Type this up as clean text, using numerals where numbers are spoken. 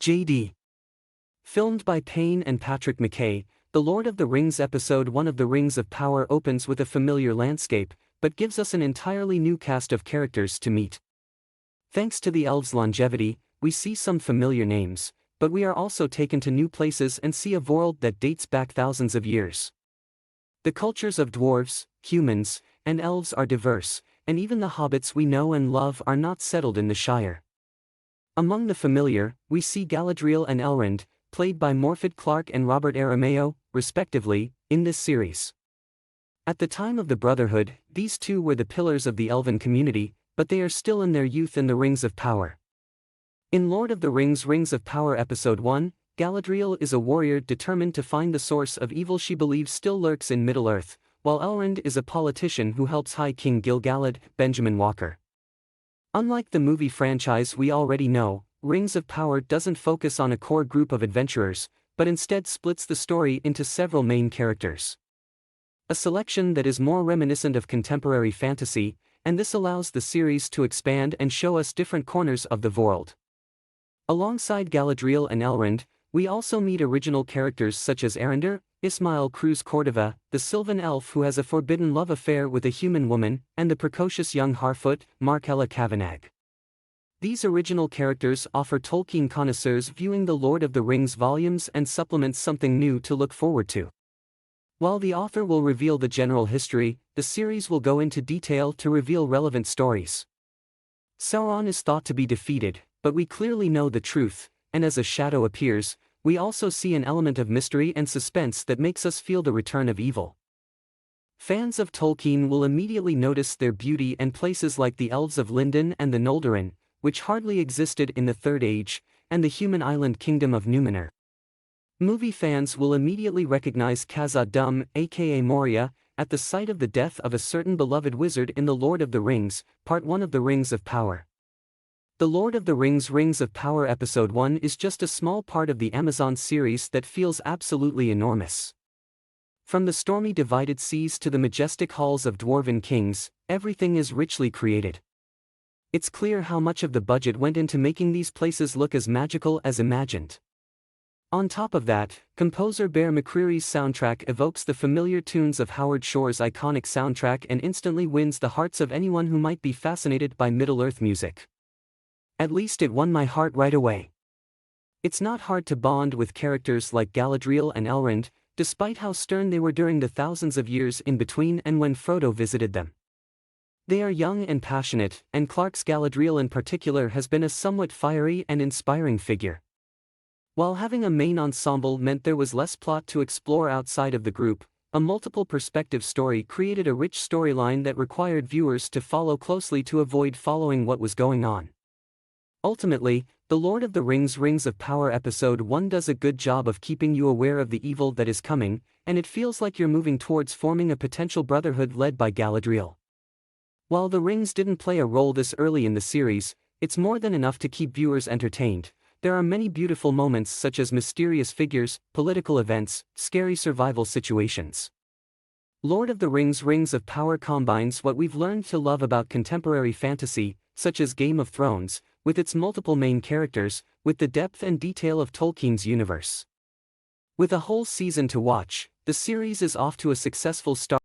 J.D. Filmed by Payne and Patrick McKay, The Lord of the Rings Episode 1 of The Rings of Power opens with a familiar landscape, but gives us an entirely new cast of characters to meet. Thanks to the elves' longevity, we see some familiar names, but we are also taken to new places and see a world that dates back thousands of years. The cultures of dwarves, humans, and elves are diverse, and even the hobbits we know and love are not settled in the Shire. Among the familiar, we see Galadriel and Elrond, played by Morfydd Clark and Robert Aramayo, respectively, in this series. At the time of the Brotherhood, these two were the pillars of the elven community, but they are still in their youth in the Rings of Power. In Lord of the Rings Rings of Power Episode 1, Galadriel is a warrior determined to find the source of evil she believes still lurks in Middle-earth, while Elrond is a politician who helps High King Gil-galad, Benjamin Walker. Unlike the movie franchise we already know, Rings of Power doesn't focus on a core group of adventurers, but instead splits the story into several main characters. A selection that is more reminiscent of contemporary fantasy, and this allows the series to expand and show us different corners of the world. Alongside Galadriel and Elrond, we also meet original characters such as Arondir, Ismael Cruz Cordova, the Sylvan elf who has a forbidden love affair with a human woman, and the precocious young Harfoot, Markella Kavanagh. These original characters offer Tolkien connoisseurs viewing the Lord of the Rings volumes and supplements something new to look forward to. While the author will reveal the general history, the series will go into detail to reveal relevant stories. Sauron is thought to be defeated, but we clearly know the truth, and as a shadow appears, we also see an element of mystery and suspense that makes us feel the return of evil. Fans of Tolkien will immediately notice their beauty and places like the Elves of Lindon and the Noldorin, which hardly existed in the Third Age, and the human island kingdom of Numenor. Movie fans will immediately recognize Khazad-dûm, aka Moria, at the sight of the death of a certain beloved wizard in The Lord of the Rings, Part 1 of The Rings of Power. The Lord of the Rings Rings of Power Episode 1 is just a small part of the Amazon series that feels absolutely enormous. From the stormy divided seas to the majestic halls of dwarven kings, everything is richly created. It's clear how much of the budget went into making these places look as magical as imagined. On top of that, composer Bear McCreary's soundtrack evokes the familiar tunes of Howard Shore's iconic soundtrack and instantly wins the hearts of anyone who might be fascinated by Middle-earth music. At least it won my heart right away. It's not hard to bond with characters like Galadriel and Elrond, despite how stern they were during the thousands of years in between and when Frodo visited them. They are young and passionate, and Clark's Galadriel in particular has been a somewhat fiery and inspiring figure. While having a main ensemble meant there was less plot to explore outside of the group, a multiple perspective story created a rich storyline that required viewers to follow closely to avoid following what was going on. Ultimately, The Lord of the Rings Rings of Power Episode 1 does a good job of keeping you aware of the evil that is coming, and it feels like you're moving towards forming a potential brotherhood led by Galadriel. While the rings didn't play a role this early in the series, it's more than enough to keep viewers entertained. There are many beautiful moments such as mysterious figures, political events, scary survival situations. Lord of the Rings Rings of Power combines what we've learned to love about contemporary fantasy, such as Game of Thrones, with its multiple main characters, with the depth and detail of Tolkien's universe. With a whole season to watch, the series is off to a successful start.